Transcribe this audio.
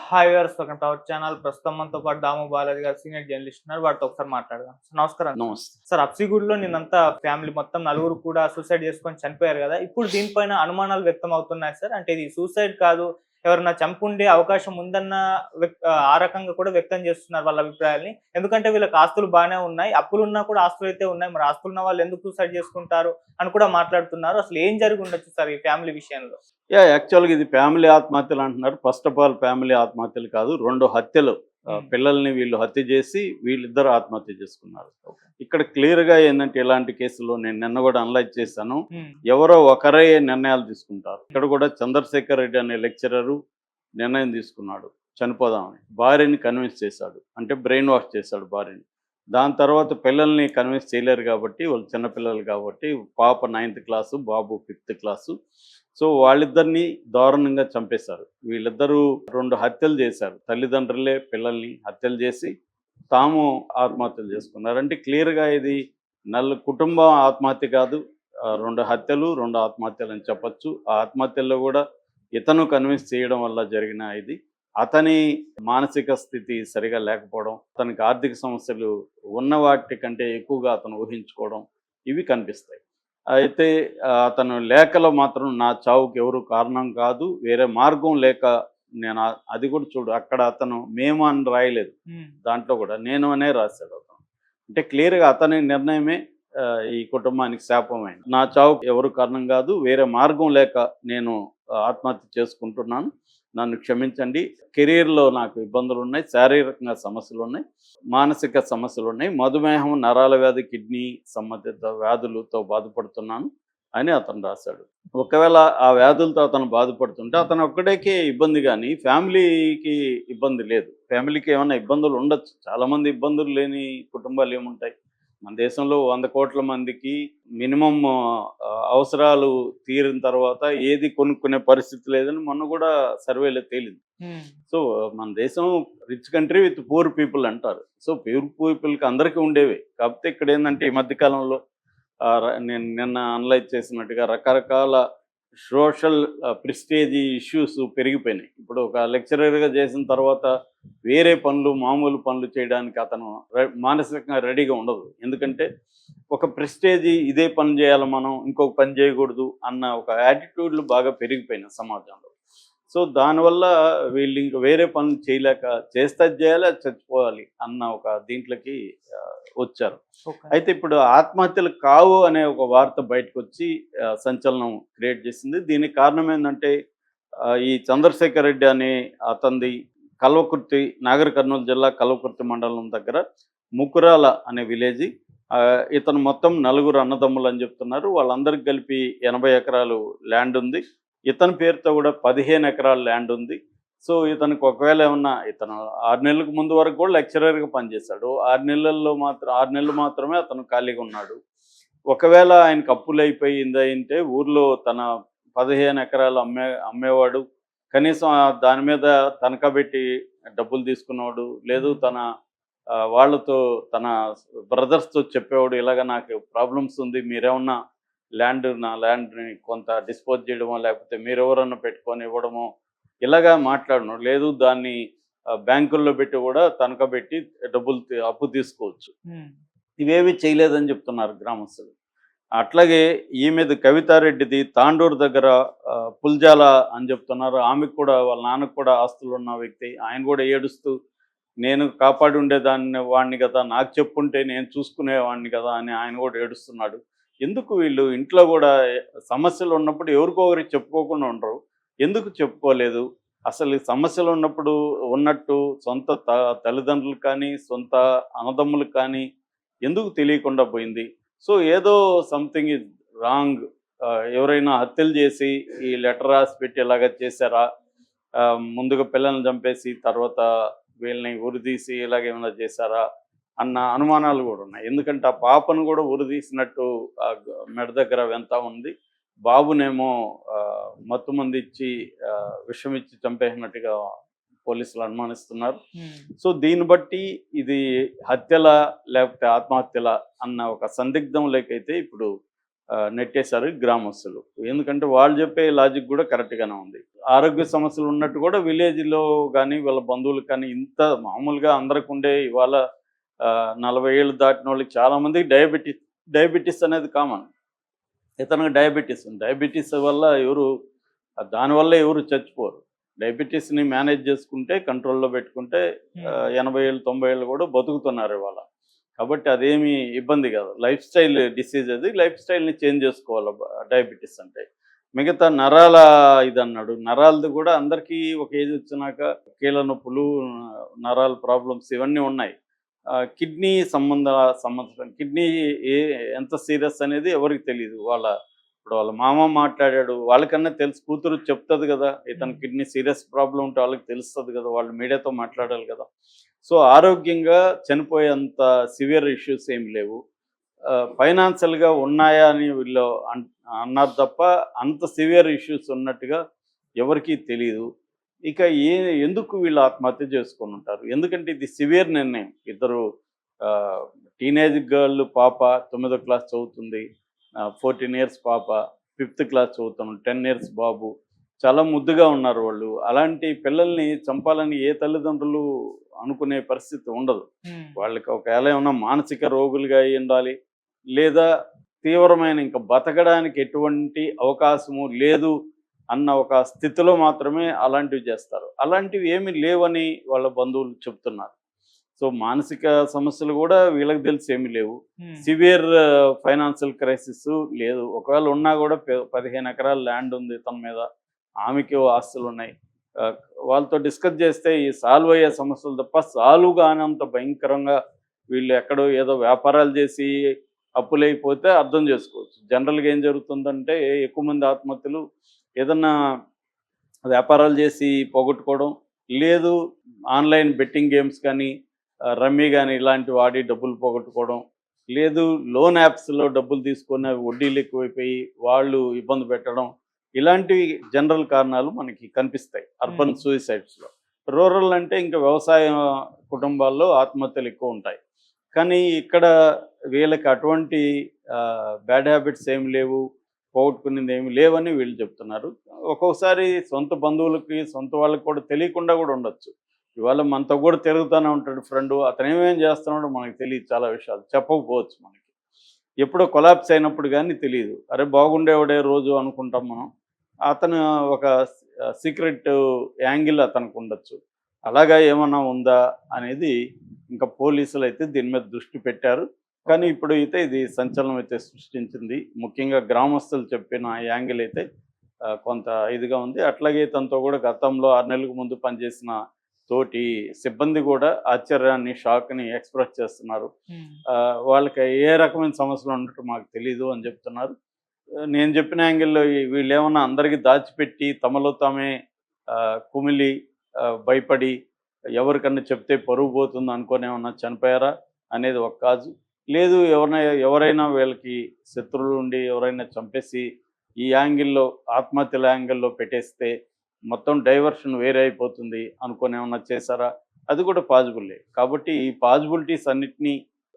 Hi viewers, welcome to our channel. ప్రస్తుతం మనతో పాటు దాము బాలాజీ గారు సీనియర్ జర్నలిస్ట్ ఉన్నారు. వారితో ఒకసారి మాట్లాడదాం. నమస్కారం నమస్తే. సార్. అప్సిగూడలో నిన్నంతా ఫ్యామిలీ మొత్తం నలుగురు కూడా సూసైడ్ చేసుకొని చనిపోయారు కదా. ఇప్పుడు దీనిపైన అనుమానాలు వ్యక్తం అవుతున్నాయి సార్. అంటే ఇది సూసైడ్ కాదు, ఎవరన్నా చంపుండే అవకాశం ఉందన్న ఆ రకంగా కూడా వ్యక్తం చేస్తున్నారు వాళ్ళ అభిప్రాయాల్ని. ఎందుకంటే వీళ్ళకి ఆస్తులు బాగానే ఉన్నాయి, అప్పులున్నా కూడా ఆస్తులు అయితే ఉన్నాయి. మరి ఆస్తులున్న వాళ్ళు ఎందుకు సూసైడ్ చేసుకుంటారు అని కూడా మాట్లాడుతున్నారు. అసలు ఏం జరిగి ఉండొచ్చు సార్ ఈ ఫ్యామిలీ విషయంలో? యాక్చువల్‌గా ఇది ఫ్యామిలీ ఆత్మహత్యలు అంటున్నారు. ఫస్ట్ ఆఫ్ ఆల్ ఫ్యామిలీ ఆత్మహత్యలు కాదు. 2 హత్యలు. పిల్లల్ని వీళ్ళు హత్య చేసి వీళ్ళిద్దరూ ఆత్మహత్య చేసుకున్నారు. ఓకే. ఇక్కడ క్లియర్‌గా ఏందంటే ఇలాంటి కేసుల్లో నేను నిన్న కూడా అనలైజ్ చేశాను. హ్మ్. ఎవరో ఒకరే నిర్ణయాలు తీసుకుంటారు. ఇక్కడ కూడా చంద్రశేఖర్ రెడ్డి అనే లెక్చరరు నిర్ణయం తీసుకున్నాడు చనిపోదామని. భార్యని కన్విన్స్ చేశాడు. అంటే బ్రెయిన్ వాష్ చేశాడు భార్యని. దాని తర్వాత పిల్లల్ని కన్విన్స్ చేయలేరు కాబట్టి, వాళ్ళు చిన్నపిల్లలు కాబట్టి, పాప 9th క్లాసు, బాబు 5th క్లాసు. సో వాళ్ళిద్దరిని దారుణంగా చంపేశారు. వీళ్ళిద్దరూ 2 హత్యలు చేశారు. తల్లిదండ్రులే పిల్లల్ని హత్యలు చేసి తాము ఆత్మహత్యలు చేసుకున్నారు. అంటే క్లియర్‌గా ఇది కుటుంబం ఆత్మహత్య కాదు. 2 హత్యలు, 2 ఆత్మహత్యలు అని చెప్పొచ్చు. ఆ ఆత్మహత్యల్లో కూడా ఇతను కన్విన్స్ చేయడం వల్ల జరిగిన ఇది. అతని మానసిక స్థితి సరిగా లేకపోవడం, అతనికి ఆర్థిక సమస్యలు ఉన్న వాటి కంటే ఎక్కువగా అతను ఊహించుకోవడం, ఇవి కనిపిస్తాయి. అయితే అతను లేఖలో మాత్రం నా చావుకి ఎవరు కారణం కాదు, వేరే మార్గం లేక నేను అది కూడా చూడు అక్కడ అతను మేము అని రాయలేదు. దాంట్లో కూడా నేను అనే రాశాడు అతను. అంటే క్లియర్‌గా అతని నిర్ణయమే ఈ కుటుంబానికి శాపమైంది. నా చావుకి ఎవరు కారణం కాదు, వేరే మార్గం లేక నేను ఆత్మహత్య చేసుకుంటున్నాను. నన్ను క్షమించండి. కెరీర్‌లో నాకు ఇబ్బందులున్నాయి, శారీరకంగా సమస్యలున్నాయి, మానసిక సమస్యలున్నాయి, మధుమేహం, నరాల వ్యాధి, కిడ్నీ సంబంధిత వ్యాధులతో బాధపడుతున్నాను అని అతను రాశాడు. ఒకవేళ ఆ వ్యాధులతో అతను బాధపడుతుంటే అతను ఒక్కడికే ఇబ్బంది గానీ ఫ్యామిలీకి ఇబ్బంది లేదు. ఫ్యామిలీకి ఏమన్నా ఇబ్బందులు ఉండొచ్చు. చాలామంది ఇబ్బందులు లేని కుటుంబాలు ఏముంటాయి? మన దేశంలో 100 కోట్ల మందికి మినిమమ్ అవసరాలు తీరిన తర్వాత ఏది కొనుక్కునే పరిస్థితి లేదని మొన్న కూడా సర్వేలో తేలింది. సో మన దేశం rich country with poor people అంటారు. సో పూర్ పీపుల్కి అందరికీ ఉండేవి. కాకపోతే ఇక్కడ ఏంటంటే ఈ మధ్య కాలంలో నేను నిన్న అనలైజ్ చేసినట్టుగా రకరకాల సోషల్ ప్రెస్టేజీ ఇష్యూస్ పెరిగిపోయినాయి. ఇప్పుడు ఒక లెక్చరర్‌గా చేసిన తర్వాత వేరే పనులు, మామూలు పనులు చేయడానికి అతను మానసికంగా రెడీగా ఉండదు. ఎందుకంటే ఒక ప్రెస్టేజీ ఇదే పని చేయాలి మనం, ఇంకొక పని చేయకూడదు అన్న ఒక యాటిట్యూడ్‌లు బాగా పెరిగిపోయినాయి సమాజంలో. సో దానివల్ల వీళ్ళు ఇంక వేరే పనులు చేయలేక చేస్తే అది చేయాలి, అది చచ్చిపోవాలి అన్న ఒక దీంట్లోకి వచ్చారు. ఓకే. అయితే ఇప్పుడు ఆత్మహత్యలు కావు అనే ఒక వార్త బయటకొచ్చి సంచలనం క్రియేట్ చేసింది. దీనికి కారణం ఏందంటే ఈ చంద్రశేఖర్ రెడ్డి అనే అతనిది కల్వకుర్తి, నాగర్ కర్నూలు జిల్లా కల్వకుర్తి మండలం దగ్గర ముకురాల అనే విలేజి. ఇతను మొత్తం 4 అన్నదమ్ములు అని చెప్తున్నారు. వాళ్ళందరికి కలిపి 80 ఎకరాలు ల్యాండ్ ఉంది. ఇతని పేరుతో కూడా 15 ఎకరాల ల్యాండ్ ఉంది. సో ఇతనికి ఒకవేళ ఏమన్నా ఇతను 6 నెలలకు ముందు వరకు కూడా లెక్చరర్‌గా పనిచేశాడు. 6 నెలలు మాత్రమే అతను ఖాళీగా ఉన్నాడు. ఒకవేళ ఆయనకు అప్పులైపోయి ఇందయింటే ఊర్లో తన 15 ఎకరాలు అమ్మేవాడు. కనీసం దాని మీద తనఖా పెట్టి డబ్బులు తీసుకునేవాడు. లేదు తన వాళ్ళతో తన బ్రదర్స్‌తో చెప్పేవాడు. ఇలాగ నాకు ప్రాబ్లమ్స్ ఉంది. మీరేమన్నా నా ల్యాండ్‌ని కొంత డిస్పోజ్ చేయడమో, లేకపోతే మీరెవరన్నా పెట్టుకొని ఇవ్వడమో ఇలాగా మాట్లాడను. లేదు దాన్ని బ్యాంకుల్లో పెట్టి కూడా తనఖా పెట్టి డబ్బులు అప్పు తీసుకోవచ్చు. ఇవేవి చేయలేదని చెప్తున్నారు గ్రామస్తులు. అట్లాగే ఈమెది కవితారెడ్డిది తాండూరు దగ్గర పుల్జాల అని చెప్తున్నారు. ఆమెకు కూడా వాళ్ళ నాన్నకు కూడా ఆస్తులున్న వ్యక్తి. ఆయన కూడా ఏడుస్తూ నేను కాపాడి వాడిని కదా, నాకు చెప్పుంటే నేను చూసుకునేవాడిని కదా అని ఆయన కూడా ఏడుస్తున్నాడు. ఎందుకు వీళ్ళు ఇంట్లో కూడా సమస్యలు ఉన్నప్పుడు ఎవరికో ఒకరికి చెప్పుకోకుండా ఉండరు. ఎందుకు చెప్పుకోలేదు? అసలు సమస్యలు ఉన్నప్పుడు ఉన్నట్టు సొంత తల్లిదండ్రులు కానీ, సొంత అన్నదమ్ములకు కానీ ఎందుకు తెలియకుండా పోయింది? సో ఏదో సంథింగ్ ఈజ్ రాంగ్. ఎవరైనా హత్యలు చేసి ఈ లెటర్ రాసి పెట్టి ఇలాగ చేశారా? ముందుగా పిల్లల్ని చంపేసి తర్వాత వీళ్ళని ఉరిదీసి ఇలాగేమైనా చేశారా? అన్న అనుమానాలు కూడా ఉన్నాయి. ఎందుకంటే ఆ పాపను కూడా ఉరిదీసినట్టు మెడ దగ్గర వెంతా ఉంది. బాబునేమో మత్తుమందు ఇచ్చి విషం ఇచ్చి చంపేసినట్టుగా పోలీసులు అనుమానిస్తున్నారు. సో దీన్ని బట్టి ఇది హత్యల లేకపోతే ఆత్మహత్యల అన్న ఒక సందిగ్ధంలోకైతే ఇప్పుడు నెట్టేశారు ఈ గ్రామస్తులు. ఎందుకంటే వాళ్ళు చెప్పే లాజిక్ కూడా కరెక్ట్గానే ఉంది. ఆరోగ్య సమస్యలు ఉన్నట్టు కూడా విలేజ్లో కానీ వీళ్ళ బంధువులకు కానీ ఇంత మామూలుగా అందరికి ఉండే ఇవాళ 40 ఏళ్ళు దాటిన వాళ్ళకి చాలామందికి డయాబెటీస్ అనేది కామన్. ఇతనికి డయాబెటీస్ వల్ల దానివల్ల ఎవరు చచ్చిపోరు. డయాబెటీస్ని మేనేజ్ చేసుకుంటే, కంట్రోల్లో పెట్టుకుంటే 80 ఏళ్ళు 90 ఏళ్ళు కూడా బతుకుతున్నారు ఇవాళ. కాబట్టి అదేమి ఇబ్బంది కాదు. లైఫ్ స్టైల్ డిసీజ్ అది. లైఫ్ స్టైల్ని చేంజ్ చేసుకోవాలి డయాబెటీస్ అంటే. మిగతా నరాల ఇదన్నాడు. నరాలది కూడా అందరికీ ఒక ఏజ్ వచ్చినాక కీళ్ళ నొప్పులు, నరాల ప్రాబ్లమ్స్ ఇవన్నీ ఉన్నాయి. కిడ్నీ సంబంధం కిడ్నీ ఎంత సీరియస్ అనేది ఎవరికి తెలియదు. ఇప్పుడు వాళ్ళ మామ మాట్లాడాడు, వాళ్ళకన్నా తెలుసు, కూతురు చెప్తుంది కదా, ఇతను కిడ్నీ సీరియస్ ప్రాబ్లం ఉంటే వాళ్ళకి తెలుస్తుంది కదా, వాళ్ళు మీడియాతో మాట్లాడాలి కదా. సో ఆరోగ్యంగా చనిపోయేంత సివియర్ ఇష్యూస్ ఏమి లేవు. ఫైనాన్షియల్గా ఉన్నాయా అని వీళ్ళు అన్నారు తప్ప అంత సివియర్ ఇష్యూస్ ఉన్నట్టుగా ఎవరికీ తెలియదు. ఇక ఎందుకు వీళ్ళు ఆత్మహత్య చేసుకొని ఉంటారు? ఎందుకంటే ఇది సివియర్ నిర్ణయం. ఇద్దరు టీనేజ్ గర్ల్ పాప 9వ క్లాస్ చదువుతుంది, 14 ఇయర్స్ పాప 5th క్లాస్ చదువుతాను, 10 ఇయర్స్ బాబు. చాలా ముద్దుగా ఉన్నారు వాళ్ళు. అలాంటి పిల్లల్ని చంపాలని ఏ తల్లిదండ్రులు అనుకునే పరిస్థితి ఉండదు. వాళ్ళకి ఒకవేళ ఏమన్నా మానసిక రోగులుగా అయి ఉండాలి, లేదా తీవ్రమైన ఇంకా బతకడానికి ఎటువంటి అవకాశము లేదు అన్న ఒక స్థితిలో మాత్రమే అలాంటివి చేస్తారు. అలాంటివి ఏమీ లేవని వాళ్ళ బంధువులు చెప్తున్నారు. సో మానసిక సమస్యలు కూడా వీళ్ళకి తెలిసి ఏమీ లేవు. సివియర్ ఫైనాన్షియల్ క్రైసిస్ లేదు. ఒకవేళ ఉన్నా కూడా 15 ఎకరాల ల్యాండ్ ఉంది తన మీద, ఆమెకి ఆస్తులు ఉన్నాయి. వాళ్ళతో డిస్కస్ చేస్తే ఈ సాల్వ్ అయ్యే సమస్యలు తప్ప సాల్వ్ కానంత భయంకరంగా వీళ్ళు ఎక్కడో ఏదో వ్యాపారాలు చేసి అప్పులైపోతే అర్థం చేసుకోవచ్చు. జనరల్గా ఏం జరుగుతుందంటే ఎక్కువ మంది ఆత్మహత్యలు ఏదన్నా వ్యాపారాలు చేసి పోగొట్టుకోవడం, లేదు ఆన్లైన్ బెట్టింగ్ గేమ్స్ కానీ, రమ్మీ కానీ ఇలాంటివి ఆడి డబ్బులు పోగొట్టుకోవడం, లేదు లోన్ యాప్స్లో డబ్బులు తీసుకొని అవి వడ్డీలు ఎక్కువైపోయి వాళ్ళు ఇబ్బంది పెట్టడం, ఇలాంటివి జనరల్ కారణాలు మనకి కనిపిస్తాయి అర్బన్ సూసైడ్స్లో. రూరల్ అంటే ఇంకా వ్యవసాయ కుటుంబాల్లో ఆత్మహత్యలు ఎక్కువ ఉంటాయి. కానీ ఇక్కడ వీళ్ళకి అటువంటి బ్యాడ్ హ్యాబిట్స్ ఏమి లేవు, పోగొట్టుకునేది ఏమి లేవని వీళ్ళు చెప్తున్నారు. ఒక్కొక్కసారి సొంత బంధువులకి, సొంత వాళ్ళకి కూడా తెలియకుండా కూడా ఉండొచ్చు. ఇవాళ మనతో కూడా తిరుగుతూనే ఉంటాడు ఫ్రెండు, అతను ఏమేం చేస్తున్నాడో మనకు తెలియదు. చాలా విషయాలు చెప్పకపోవచ్చు మనకి. ఎప్పుడో కొలాప్స్ అయినప్పుడు కానీ తెలియదు. అరే బాగుండేవాడే రోజు అనుకుంటాం మనం. అతను ఒక సీక్రెట్ యాంగిల్ అతనికి ఉండొచ్చు. అలాగా ఏమన్నా ఉందా అనేది ఇంకా పోలీసులు అయితే దీని మీద దృష్టి పెట్టారు. కానీ ఇప్పుడు అయితే ఇది సంచలనం అయితే సృష్టించింది. ముఖ్యంగా గ్రామస్తులు చెప్పిన యాంగిల్ అయితే కొంత ఇదిగా ఉంది. అట్లాగే తనతో కూడా గతంలో 6 నెలలకు ముందు పనిచేసిన తోటి సిబ్బంది కూడా ఆశ్చర్యాన్ని, షాక్ని ఎక్స్ప్రెస్ చేస్తున్నారు. వాళ్ళకి ఏ రకమైన సమస్యలు ఉన్నట్టు మాకు తెలీదు అని చెప్తున్నారు. నేను చెప్పిన యాంగిల్లో వీళ్ళు ఏమన్నా అందరికీ దాచిపెట్టి తమలో తామే కుమిలి భయపడి ఎవరికన్నా చెప్తే పరువు పోతుంది అనుకొని ఏమన్నా చనిపోయారా అనేది ఒక కాజు. లేదు ఎవరైనా వీళ్ళకి శత్రువులు ఉండి ఎవరైనా చంపేసి ఈ యాంగిల్లో, ఆత్మహత్యల యాంగిల్లో పెట్టేస్తే మొత్తం డైవర్షన్ వేరే అయిపోతుంది అనుకొని ఏమన్నా చేశారా, అది కూడా పాజిబుల్లే. కాబట్టి ఈ పాజిబిలిటీస్ అన్నిటినీ